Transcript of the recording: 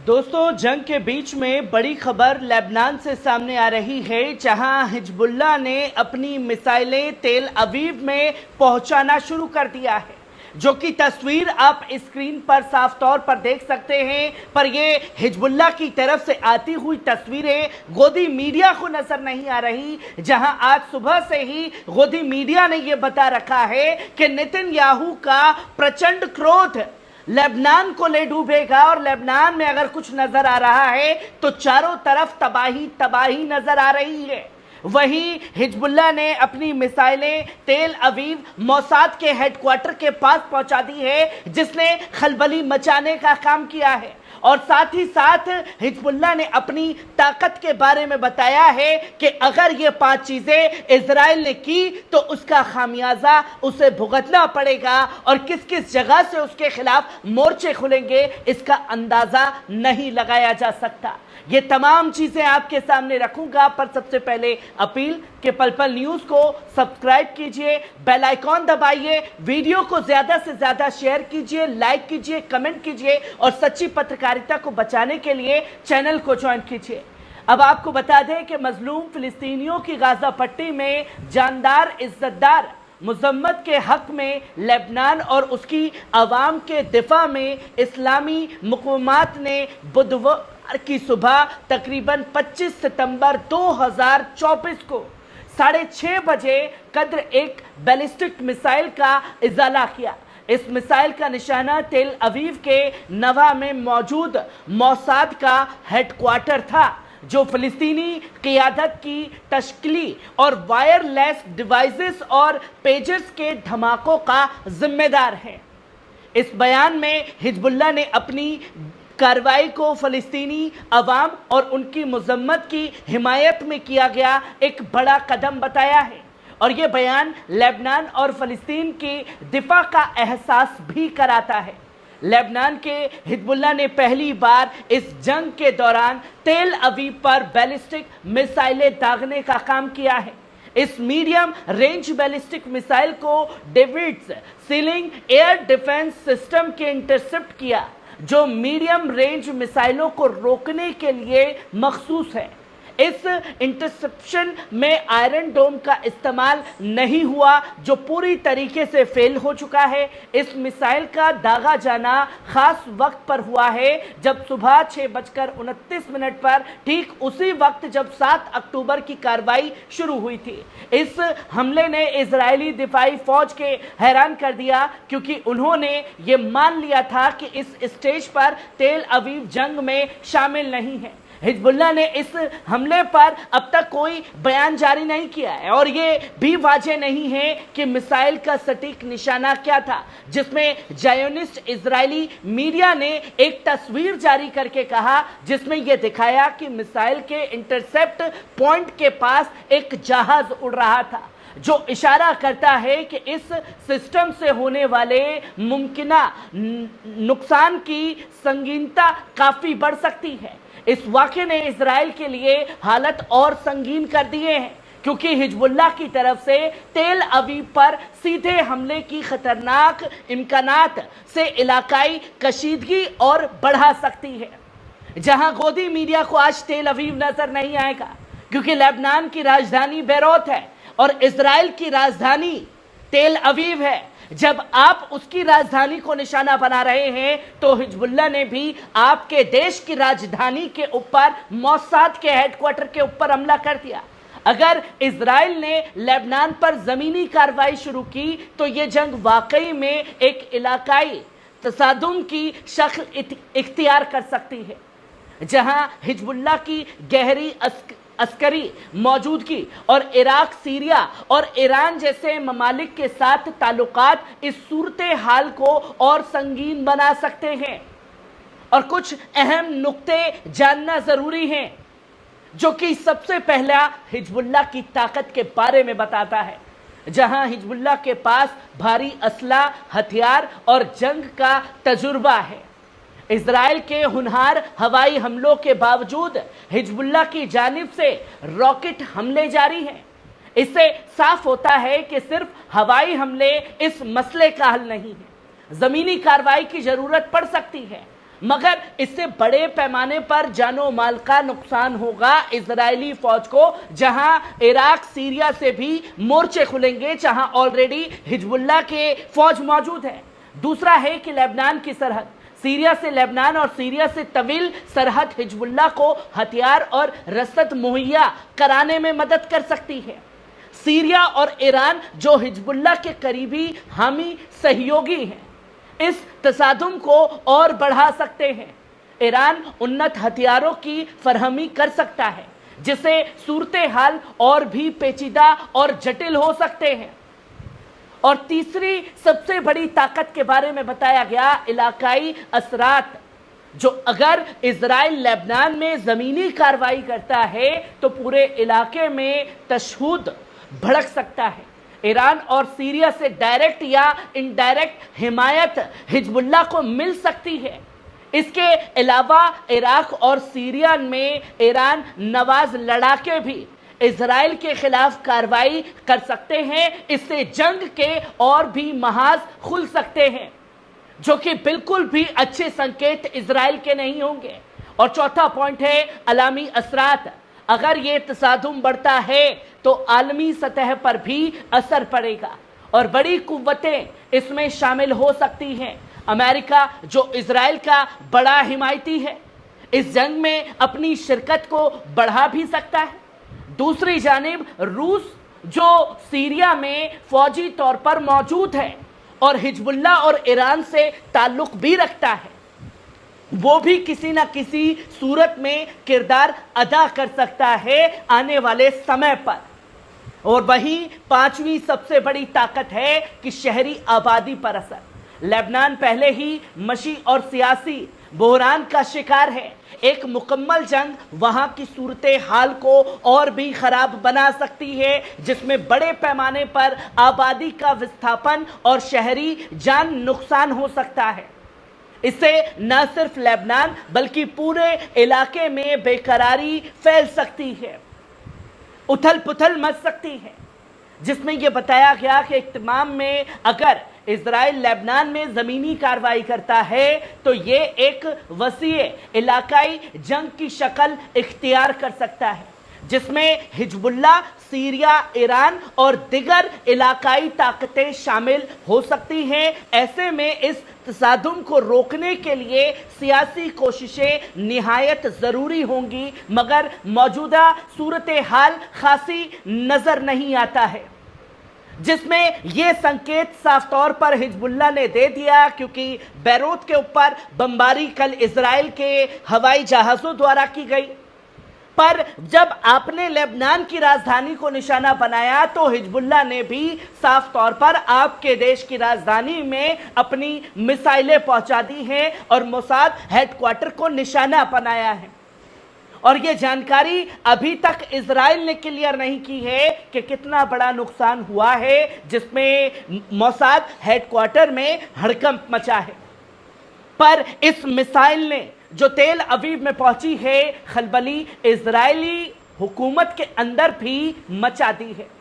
दोस्तों, जंग के बीच में बड़ी खबर लेबनान से सामने आ रही है, जहां हिजबुल्लाह ने अपनी मिसाइलें तेल अवीव में पहुंचाना शुरू कर दिया है, जो कि तस्वीर आप स्क्रीन पर साफ तौर पर देख सकते हैं। पर ये हिजबुल्लाह की तरफ से आती हुई तस्वीरें गोदी मीडिया को नजर नहीं आ रही, जहां आज सुबह से ही गोदी मीडिया ने यह बता रखा है कि नेतन्याहू का प्रचंड क्रोध लेबनान को ले डूबेगा और लेबनान में अगर कुछ नजर आ रहा है तो चारों तरफ तबाही तबाही नजर आ रही है। वहीं हिजबुल्लाह ने अपनी मिसाइलें तेल अवीव मोसाद के हेडक्वार्टर के पास पहुंचा दी है, जिसने खलबली मचाने का काम किया है। और साथ ही साथ हिजबुल्लाह ने अपनी ताकत के बारे में बताया है कि अगर ये 5 चीजें इजराइल ने की तो उसका खामियाजा उसे भुगतना पड़ेगा, और किस किस जगह से उसके खिलाफ मोर्चे खुलेंगे इसका अंदाजा नहीं लगाया जा सकता। ये तमाम चीजें आपके सामने रखूंगा, पर सबसे पहले अपील कि पल पल न्यूज को सब्सक्राइब कीजिए, बेल आइकॉन दबाइए, वीडियो को ज्यादा से ज्यादा शेयर कीजिए, लाइक कीजिए, कमेंट कीजिए और सच्ची पत्रकारिता को बचाने के लिए चैनल को ज्वाइन कीजिए। अब आपको बता दें कि मजलूम फिलिस्तीनियों की गाजा पट्टी में जानदार इज्जतदार मुजम्मत के हक में लेबनान और उसकी आवाम के दिफा में इस्लामी मुक़ावमत ने बुधवार की सुबह तकरीबन 25 सितंबर 2024 को 6:30 बजे कद्र एक बैलिस्टिक मिसाइल का इजाला किया। इस मिसाइल का निशाना तेल अवीव के नवा में मौजूद मोसाद का हेडक्वार्टर था, जो फिलिस्तीनी क़ियादत की तश्कीली और वायरलेस डिवाइसेस और पेजेस के धमाकों का जिम्मेदार है। इस बयान में हिजबुल्लाह ने अपनी कार्रवाई को फ़लस्तीनी अवाम और उनकी मुज़म्मत की हिमायत में किया गया एक बड़ा कदम बताया है, और ये बयान लेबनान और फ़लस्तीन की दिफा का एहसास भी कराता है। लेबनान के हिजबुल्लाह ने पहली बार इस जंग के दौरान तेल अवीव पर बैलिस्टिक मिसाइलें दागने का काम किया है। इस मीडियम रेंज बैलिस्टिक मिसाइल को David's ceiling air defence system के इंटरसेप्ट किया, जो मीडियम रेंज मिसाइलों को रोकने के लिए मखसूस है। इस इंटरसेप्शन में आयरन डोम का इस्तेमाल नहीं हुआ, जो पूरी तरीके से फेल हो चुका है। इस मिसाइल का दागा जाना खास वक्त पर हुआ है, जब सुबह 6:29 पर, ठीक उसी वक्त जब 7 अक्टूबर की कार्रवाई शुरू हुई थी। इस हमले ने इजरायली दिफाई फौज के हैरान कर दिया, क्योंकि उन्होंने ये मान लिया था कि इस स्टेज पर तेल अवीव जंग में शामिल नहीं है। हिजबुल्लाह ने इस हमले पर अब तक कोई बयान जारी नहीं किया है, और ये भी वाजह नहीं है कि मिसाइल का सटीक निशाना क्या था, जिसमें ज़ायोनिस्ट इजरायली मीडिया ने एक तस्वीर जारी करके कहा, जिसमें यह दिखाया कि मिसाइल के इंटरसेप्ट पॉइंट के पास एक जहाज उड़ रहा था, जो इशारा करता है कि इस सिस्टम से होने वाले मुमकिना नुकसान की संगीनता काफ़ी बढ़ सकती है। इस वाक़े ने इजराइल के लिए हालत और संगीन कर दिए हैं, क्योंकि हिजबुल्लाह की तरफ से तेल अवीव पर सीधे हमले की खतरनाक इम्कानात से इलाकाई कशीदगी और बढ़ा सकती है। जहां गोदी मीडिया को आज तेल अवीव नजर नहीं आएगा, क्योंकि लेबनान की राजधानी बेरूत है और इजराइल की राजधानी तेल अवीव है। जब आप उसकी राजधानी को निशाना बना रहे हैं, तो हिजबुल्लाह ने भी आपके देश की राजधानी के ऊपर मोसाद के हेडक्वार्टर के ऊपर हमला कर दिया। अगर इजराइल ने लेबनान पर जमीनी कार्रवाई शुरू की तो यह जंग वाकई में एक इलाकाई तसादुम की शक्ल इख्तियार कर सकती है, जहां हिजबुल्लाह की गहरी अस्करी मौजूदगी और इराक, सीरिया और ईरान जैसे ममालिक के साथ ताल्लुकात इस सूरत हाल को और संगीन बना सकते हैं। और कुछ अहम नुक्ते जानना ज़रूरी हैं, जो कि सबसे पहला हिजबुल्लाह की ताकत के बारे में बताता है। जहां हिजबुल्लाह के पास भारी असला, हथियार और जंग का तजुर्बा है, इजराइल के हुनहार हवाई हमलों के बावजूद हिजबुल्लाह की जानिब से रॉकेट हमले जारी हैं। इससे साफ होता है कि सिर्फ हवाई हमले इस मसले का हल नहीं है, जमीनी कार्रवाई की जरूरत पड़ सकती है। मगर इससे बड़े पैमाने पर जानो माल का नुकसान होगा इजरायली फौज को, जहां इराक सीरिया से भी मोर्चे खुलेंगे, जहां ऑलरेडी हिजबुल्लाह के फौज मौजूद है। दूसरा है कि लेबनान की सरहद, सीरिया से लेबनान और सीरिया से तवील सरहद हिजबुल्लाह को हथियार और रसद मुहैया कराने में मदद कर सकती है। सीरिया और ईरान जो हिजबुल्लाह के करीबी हामी सहयोगी हैं, इस तसादुम को और बढ़ा सकते हैं। ईरान उन्नत हथियारों की फरहमी कर सकता है, जिससे सूरत हाल और भी पेचीदा और जटिल हो सकते हैं। और तीसरी सबसे बड़ी ताकत के बारे में बताया गया इलाकाई असरात, जो अगर इजराइल लेबनान में जमीनी कार्रवाई करता है तो पूरे इलाके में तशद्दुद भड़क सकता है। ईरान और सीरिया से डायरेक्ट या इनडायरेक्ट हिमायत हिजबुल्लाह को मिल सकती है। इसके अलावा इराक और सीरिया में ईरान नवाज लड़ाके भी इजराइल के खिलाफ कार्रवाई कर सकते हैं। इससे जंग के और भी महाज खुल सकते हैं, जो कि बिल्कुल भी अच्छे संकेत इजराइल के नहीं होंगे। और चौथा पॉइंट है आलमी असरात। अगर ये तसादुम बढ़ता है तो आलमी सतह पर भी असर पड़ेगा और बड़ी कुव्वतें इसमें शामिल हो सकती हैं। अमेरिका, जो इजराइल का बड़ा हिमायती है, इस जंग में अपनी शिरकत को बढ़ा भी सकता है। दूसरी जानिब रूस, जो सीरिया में फौजी तौर पर मौजूद है और हिजबुल्लाह और ईरान से ताल्लुक भी रखता है, वो भी किसी न किसी सूरत में किरदार अदा कर सकता है आने वाले समय पर। और वही पांचवी सबसे बड़ी ताकत है कि शहरी आबादी पर असर। लेबनान पहले ही मशी और सियासी बहरान का शिकार है। एक मुकम्मल जंग वहां की सूरत हाल को और भी खराब बना सकती है, जिसमें बड़े पैमाने पर आबादी का विस्थापन और शहरी जान नुकसान हो सकता है। इससे न सिर्फ लेबनान बल्कि पूरे इलाके में बेकरारी फैल सकती है, उथल पुथल मच सकती है, जिसमें यह बताया गया कि इख्तिमाम में अगर इजराइल लेबनान में ज़मीनी कार्रवाई करता है तो ये एक वसीए इलाकाई जंग की शक्ल इख्तियार कर सकता है, जिसमें हिजबुल्लाह, सीरिया, ईरान और दिगर इलाकाई ताकतें शामिल हो सकती हैं। ऐसे में इस तसादुम को रोकने के लिए सियासी कोशिशें निहायत ज़रूरी होंगी, मगर मौजूदा सूरत हाल खासी नज़र नहीं आता है, जिसमें यह संकेत साफ तौर पर हिजबुल्लाह ने दे दिया, क्योंकि बैरूत के ऊपर बमबारी कल इजराइल के हवाई जहाज़ों द्वारा की गई। पर जब आपने लेबनान की राजधानी को निशाना बनाया तो हिजबुल्लाह ने भी साफ तौर पर आपके देश की राजधानी में अपनी मिसाइलें पहुंचा दी हैं और मोसाद हेडक्वार्टर को निशाना बनाया है। और ये जानकारी अभी तक इजराइल ने क्लियर नहीं की है कि कितना बड़ा नुकसान हुआ है, जिसमें मोसाद हेडक्वार्टर में हड़कंप मचा है। पर इस मिसाइल ने जो तेल अवीव में पहुंची है, खलबली इजरायली हुकूमत के अंदर भी मचा दी है।